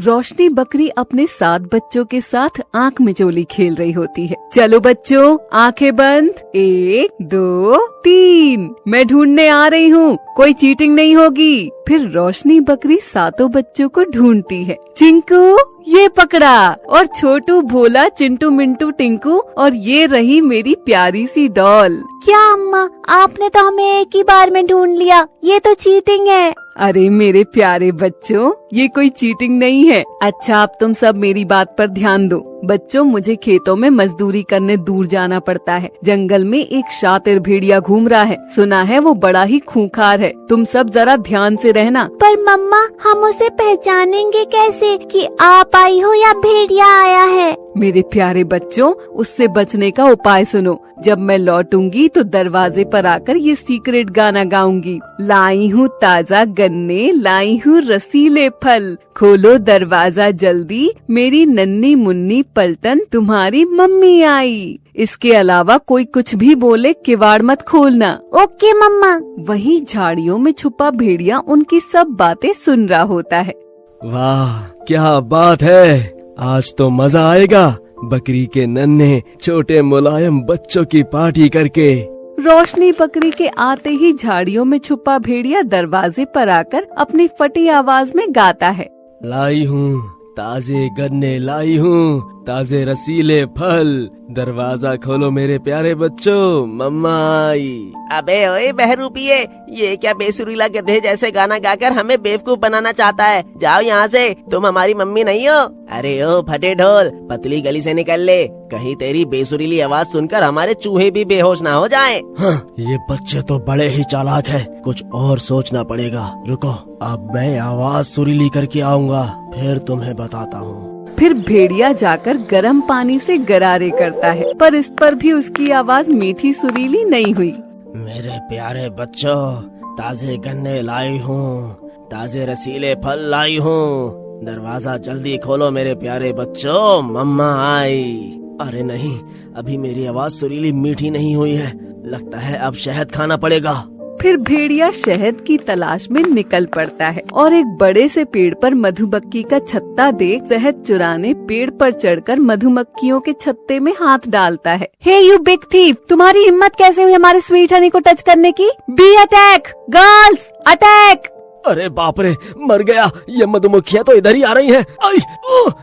रोशनी बकरी अपने 7 बच्चों के साथ आंख मिचोली खेल रही होती है। चलो बच्चों, आंखें बंद, 1 2 3, मैं ढूंढने आ रही हूँ, कोई चीटिंग नहीं होगी। फिर रोशनी बकरी 7 बच्चों को ढूंढती है। चिंकू, ये पकड़ा, और छोटू, भोला, चिंटू, मिंटू, टिंकू, और ये रही मेरी प्यारी सी डॉल। क्या अम्मा, आपने तो हमें एक ही बार में ढूंढ लिया, ये तो चीटिंग है। अरे मेरे प्यारे बच्चों, ये कोई चीटिंग नहीं है। अच्छा, अब तुम सब मेरी बात पर ध्यान दो। बच्चों, मुझे खेतों में मजदूरी करने दूर जाना पड़ता है। जंगल में एक शातिर भेड़िया घूम रहा है, सुना है वो बड़ा ही खूंखार है। तुम सब जरा ध्यान से रहना। पर मम्मा, हम उसे पहचानेंगे कैसे कि आप आई हो या भेड़िया आया है? मेरे प्यारे बच्चों, उससे बचने का उपाय सुनो। जब मैं लौटूंगी तो दरवाजे पर आकर ये सीक्रेट गाना गाऊंगी। लाई हूँ ताजा गन्ने, लाई हूँ रसीले फल, खोलो दरवाजा जल्दी, मेरी नन्ही मुन्नी पलटन तुम्हारी मम्मी आई। इसके अलावा कोई कुछ भी बोले, किवाड़ मत खोलना। ओके मम्मा। वहीं झाड़ियों में छुपा भेड़िया उनकी सब बातें सुन रहा होता है। वाह, क्या बात है, आज तो मजा आएगा बकरी के नन्हे छोटे मुलायम बच्चों की पार्टी करके। रोशनी बकरी के आते ही झाड़ियों में छुपा भेड़िया दरवाजे पर आकर अपनी फटी आवाज में गाता है। लाई हूँ ताजे गन्ने, लाई हूँ ताजे रसीले फल, दरवाजा खोलो मेरे प्यारे बच्चों, मम्मा आई। अबे ओए बहरूपिये, ये क्या बेसुरीला गधे जैसे गाना गाकर हमें बेवकूफ बनाना चाहता है? जाओ यहाँ से, तुम हमारी मम्मी नहीं हो। अरे ओ फटे ढोल, पतली गली से निकल ले, कहीं तेरी बेसुरीली आवाज सुनकर हमारे चूहे भी बेहोश ना हो जाएं। हाँ, ये बच्चे तो बड़े ही चालाक हैं, कुछ और सोचना पड़ेगा। रुको, अब मैं आवाज सुरीली करके आऊंगा, फिर तुम्हें बताता हूँ। फिर भेड़िया जाकर गर्म पानी से गरारे करता है, पर इस पर भी उसकी आवाज मीठी सुरीली नहीं हुई। मेरे प्यारे बच्चों, ताजे गन्ने लाई हूँ, ताजे रसीले फल लाई हूँ, दरवाजा जल्दी खोलो मेरे प्यारे बच्चों, मम्मा आई। अरे नहीं, अभी मेरी आवाज सुरीली मीठी नहीं हुई है, लगता है अब शहद खाना पड़ेगा। फिर भेड़िया शहद की तलाश में निकल पड़ता है और एक बड़े से पेड़ पर मधुमक्खी का छत्ता देख शहद चुराने पेड़ पर चढ़कर मधुमक्खियों के छत्ते में हाथ डालता है। हे यू बिग थीफ, तुम्हारी हिम्मत कैसे हुई हमारे स्वीट हनी को टच करने की? B attack, girls attack. अरे बाप रे, मर गया, ये मधुमक्खियाँ तो इधर ही आ रही हैं। आई,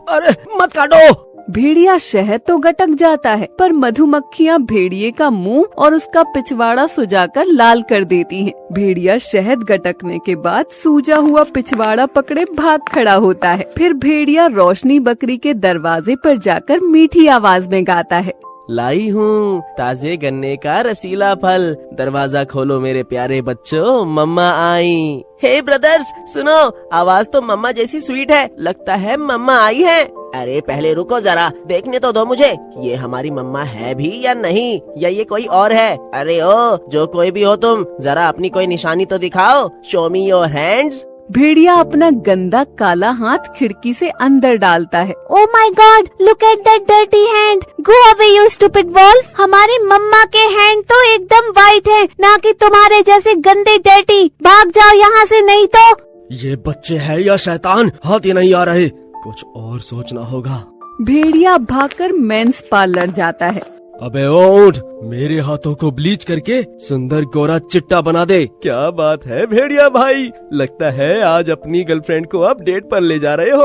अरे मत काटो। भेड़िया शहद तो गटक जाता है, पर मधुमक्खियाँ भेड़िए का मुंह और उसका पिछवाड़ा सुजाकर लाल कर देती हैं। भेड़िया शहद गटकने के बाद सूजा हुआ पिछवाड़ा पकड़े भाग खड़ा होता है। फिर भेड़िया रोशनी बकरी के दरवाजे पर जाकर मीठी आवाज में गाता है। लाई हूँ ताजे गन्ने का रसीला फल, दरवाजा खोलो मेरे प्यारे बच्चों, मम्मा आई। हे ब्रदर्स, सुनो, आवाज तो मम्मा जैसी स्वीट है, लगता है मम्मा आई है। अरे पहले रुको जरा, देखने तो दो मुझे, ये हमारी मम्मा है भी या नहीं, या ये कोई और है? अरे ओ, जो कोई भी हो तुम, जरा अपनी कोई निशानी तो दिखाओ, शो मी योर हैंड्स। भेड़िया अपना गंदा काला हाथ खिड़की से अंदर डालता है। Oh my god, look at that dirty hand, go away you stupid wolf. हमारी मम्मा के हैंड तो एकदम वाइट है, ना कि तुम्हारे जैसे गंदे डर्टी। भाग जाओ यहाँ से, नहीं तो। ये बच्चे हैं या शैतान, हाथ ही नहीं आ रहे, कुछ और सोचना होगा। भेड़िया भागकर मेंस पार्लर जाता है। अबे ऊंट, मेरे हाथों को ब्लीच करके सुंदर गोरा चिट्टा बना दे। क्या बात है भेड़िया भाई, लगता है आज अपनी गर्लफ्रेंड को आप डेट पर ले जा रहे हो।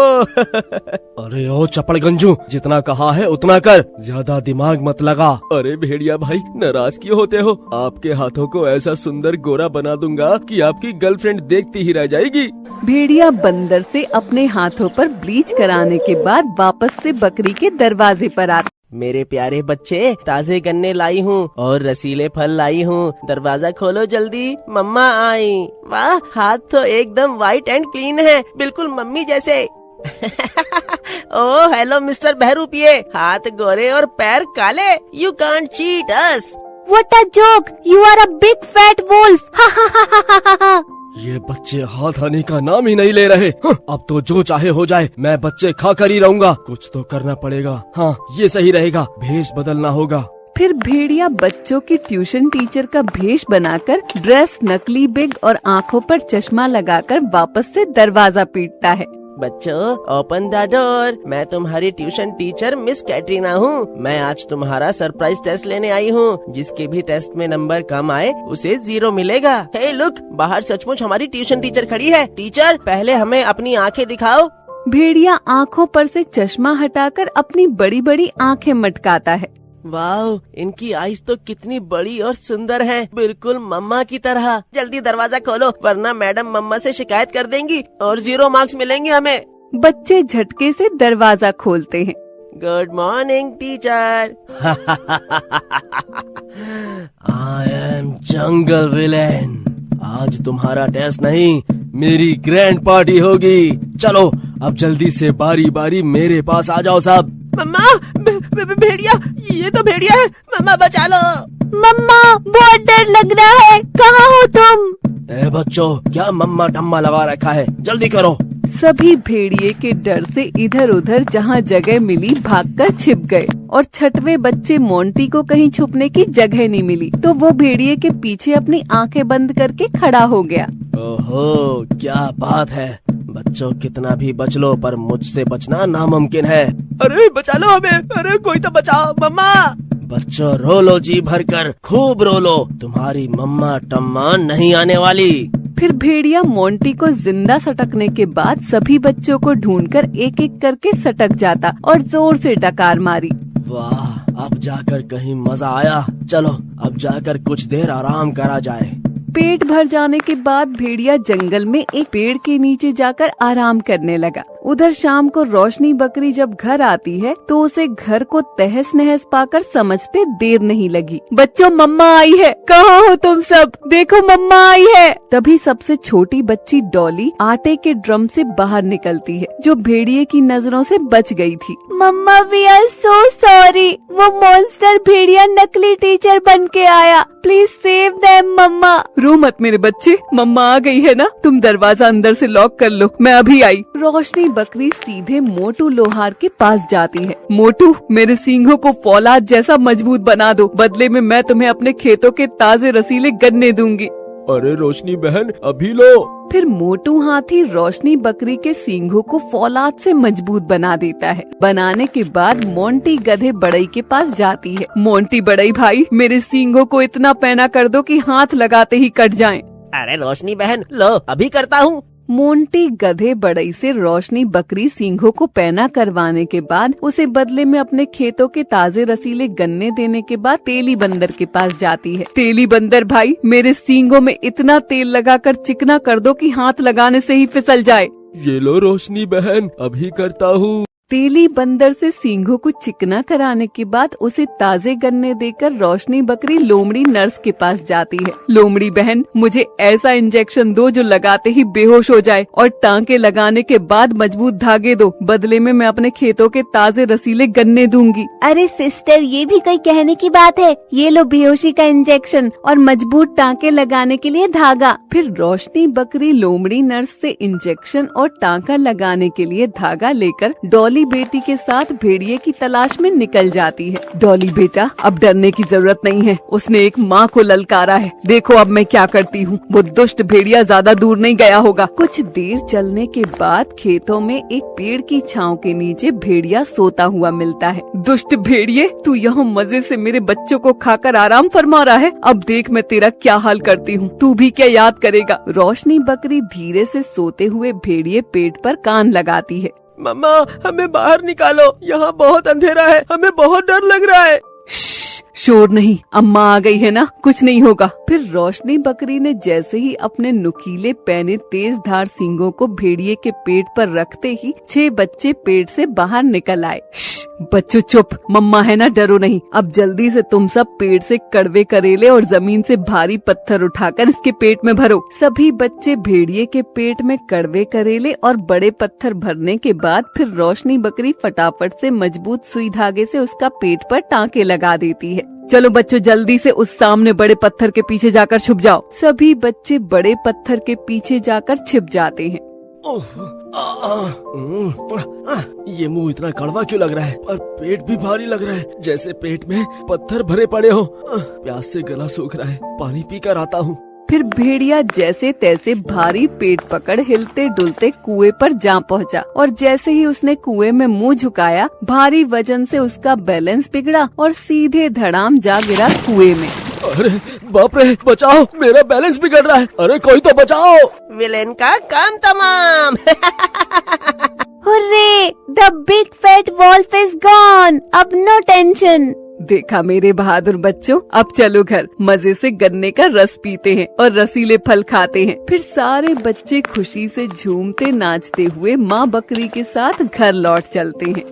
अरे ओ चपड़ गंजू, जितना कहा है उतना कर, ज्यादा दिमाग मत लगा। अरे भेड़िया भाई, नाराज क्यों होते हो? आपके हाथों को ऐसा सुंदर गोरा बना दूंगा कि आपकी गर्लफ्रेंड देखती ही रह जाएगी। भेड़िया बंदर से अपने हाथों पर ब्लीच कराने के बाद वापस से बकरी के दरवाजे पर आता। मेरे प्यारे बच्चे, ताजे गन्ने लाई हूँ और रसीले फल लाई हूँ, दरवाजा खोलो जल्दी, मम्मा आई। वाह, हाथ तो एकदम व्हाइट एंड क्लीन है, बिल्कुल मम्मी जैसे। ओह हेलो मिस्टर बहरूपिये, हाथ गोरे और पैर काले, you can't cheat us. What a joke, you are a big fat wolf. ये बच्चे हाथ आने का नाम ही नहीं ले रहे। अब तो जो चाहे हो जाए, मैं बच्चे खा कर ही रहूंगा। कुछ तो करना पड़ेगा। हाँ, ये सही रहेगा, भेष बदलना होगा। फिर भेड़िया बच्चों की ट्यूशन टीचर का भेष बनाकर ड्रेस, नकली बिग और आँखों पर चश्मा लगाकर वापस से दरवाजा पीटता है। बच्चों ओपन द डोर। मैं तुम्हारी ट्यूशन टीचर मिस कैटरीना हूँ। मैं आज तुम्हारा सरप्राइज टेस्ट लेने आई हूँ। जिसके भी टेस्ट में नंबर कम आए उसे 0 मिलेगा। हे लुक, बाहर सचमुच हमारी ट्यूशन टीचर खड़ी है। टीचर, पहले हमें अपनी आंखें दिखाओ। भेड़िया आँखों पर से चश्मा हटाकर अपनी बड़ी बड़ी आँखें मटकाता है। वाह, इनकी आईज तो कितनी बड़ी और सुंदर हैं, बिल्कुल मम्मा की तरह। जल्दी दरवाजा खोलो वरना मैडम मम्मा से शिकायत कर देंगी और 0 मार्क्स मिलेंगे हमें। बच्चे झटके से दरवाजा खोलते हैं। Good morning teacher. I am jungle villain. आज तुम्हारा टेस्ट नहीं, मेरी ग्रैंड पार्टी होगी। चलो अब जल्दी से बारी बारी मेरे पास आ जाओ सब। मम्मा, भेड़िया, ये तो भेड़िया है। मम्मा बचा लो। मम्मा बहुत डर लग रहा है, कहाँ हो तुम? ए बच्चों, क्या मम्मा टम्मा लगा रखा है, जल्दी करो। सभी भेड़िए के डर से इधर उधर जहाँ जगह मिली भागकर छिप गए और छठवें बच्चे मोंटी को कहीं छुपने की जगह नहीं मिली तो वो भेड़िए के पीछे अपनी आंखें बंद करके खड़ा हो गया। ओहो, क्या बात है। बच्चों कितना भी बच लो पर मुझसे बचना नामुमकिन है। अरे बचा लो हमें, अरे कोई तो बचाओ मम्मा। बच्चों रो लो जी भरकर, खूब रो लो, तुम्हारी मम्मा टम्मा नहीं आने वाली। फिर भेड़िया मोंटी को जिंदा सटकने के बाद सभी बच्चों को ढूंढकर एक एक करके सटक जाता और जोर से डकार मारी। वाह, अब जाकर कहीं मजा आया। चलो अब जाकर कुछ देर आराम करा जाए। पेट भर जाने के बाद भेड़िया जंगल में एक पेड़ के नीचे जाकर आराम करने लगा। उधर शाम को रोशनी बकरी जब घर आती है तो उसे घर को तहस नहस पाकर समझते देर नहीं लगी। बच्चों मम्मा आई है, कहाँ हो तुम सब, देखो मम्मा आई है। तभी सबसे छोटी बच्ची डॉली आटे के ड्रम से बाहर निकलती है जो भेड़िए की नजरों से बच गई थी। मम्मा वी आर सो सॉरी, वो मॉन्स्टर भेड़िया नकली टीचर बन के आया, प्लीज सेव देम मम्मा। रो मत मेरे बच्चे, मम्मा आ गई है ना, तुम दरवाजा अंदर से लॉक कर लो, मैं अभी आई। रोशनी बकरी सीधे मोटू लोहार के पास जाती है। मोटू, मेरे सींगों को फौलाद जैसा मजबूत बना दो, बदले में मैं तुम्हें अपने खेतों के ताजे रसीले गन्ने दूंगी। अरे रोशनी बहन, अभी लो। फिर मोटू हाथी रोशनी बकरी के सींगों को फौलाद से मजबूत बना देता है। बनाने के बाद मोंटी गधे बड़ई के पास जाती है। मोंटी बड़ई भाई, मेरे सींगों को इतना पैना कर दो कि हाथ लगाते ही कट जाएं। अरे रोशनी बहन, लो अभी करता हूँ। मोंटी गधे बड़ई से रोशनी बकरी सींगों को पैना करवाने के बाद उसे बदले में अपने खेतों के ताजे रसीले गन्ने देने के बाद तेली बंदर के पास जाती है। तेली बंदर भाई, मेरे सींगों में इतना तेल लगाकर चिकना कर दो कि हाथ लगाने से ही फिसल जाए। ये लो रोशनी बहन, अभी करता हूँ। तेली बंदर से सींगों को चिकना कराने के बाद उसे ताजे गन्ने देकर रोशनी बकरी लोमड़ी नर्स के पास जाती है। लोमड़ी बहन, मुझे ऐसा इंजेक्शन दो जो लगाते ही बेहोश हो जाए और टांके लगाने के बाद मजबूत धागे दो, बदले में मैं अपने खेतों के ताजे रसीले गन्ने दूंगी। अरे सिस्टर, ये भी कोई कहने की बात है, ये लो बेहोशी का इंजेक्शन और मजबूत टांके लगाने के लिए धागा। फिर रोशनी बकरी लोमड़ी नर्स से इंजेक्शन और टांका लगाने के लिए धागा लेकर डॉली बेटी के साथ भेड़िए की तलाश में निकल जाती है। डॉली बेटा, अब डरने की जरूरत नहीं है, उसने एक माँ को ललकारा है, देखो अब मैं क्या करती हूँ। वो दुष्ट भेड़िया ज्यादा दूर नहीं गया होगा। कुछ देर चलने के बाद खेतों में एक पेड़ की छांव के नीचे भेड़िया सोता हुआ मिलता है। दुष्ट भेड़िए, तू यहाँ मजे से मेरे बच्चों को खाकर आराम फरमा रहा है, अब देख मैं तेरा क्या हाल करती हूँ, तू भी क्या याद करेगा। रोशनी बकरी धीरे से सोते हुए भेड़िए पेट पर कान लगाती है। मम्मा, हमें बाहर निकालो, यहाँ बहुत अंधेरा है, हमें बहुत डर लग रहा है। शोर नहीं, अम्मा आ गई है ना, कुछ नहीं होगा। फिर रोशनी बकरी ने जैसे ही अपने नुकीले पैने तेज धार सींगों को भेड़िए के पेट पर रखते ही 6 बच्चे पेट से बाहर निकल आए। बच्चों चुप, मम्मा है ना, डरो नहीं। अब जल्दी से तुम सब पेड़ से कड़वे करेले और जमीन से भारी पत्थर उठाकर इसके पेट में भरो। सभी बच्चे भेड़िए के पेट में कड़वे करेले और बड़े पत्थर भरने के बाद फिर रोशनी बकरी फटाफट से मजबूत सुई धागे से उसका पेट पर टांके लगा देती है। चलो बच्चों, जल्दी से उस सामने बड़े पत्थर के पीछे जाकर छुप जाओ। सभी बच्चे बड़े पत्थर के पीछे जाकर छिप जाते हैं। ये मुंह इतना कड़वा क्यों लग रहा है, और पेट भी भारी लग रहा है, जैसे पेट में पत्थर भरे पड़े हो। प्यास से गला सूख रहा है, पानी पीकर आता हूँ। फिर भेड़िया जैसे तैसे भारी पेट पकड़ हिलते डुलते कुएं पर जा पहुंचा और जैसे ही उसने कुएं में मुंह झुकाया, भारी वजन से उसका बैलेंस बिगड़ा और सीधे धड़ाम जा गिरा कुएं में। अरे बाप रे, बचाओ, मेरा बैलेंस बिगड़ रहा है। अरे कोई तो बचाओ। विलेन का काम तमाम। Hurray, the big fat wolf is gone, अब नो टेंशन। देखा मेरे बहादुर बच्चों, अब चलो घर मजे से गन्ने का रस पीते हैं और रसीले फल खाते हैं। फिर सारे बच्चे खुशी से झूमते नाचते हुए माँ बकरी के साथ घर लौट चलते हैं।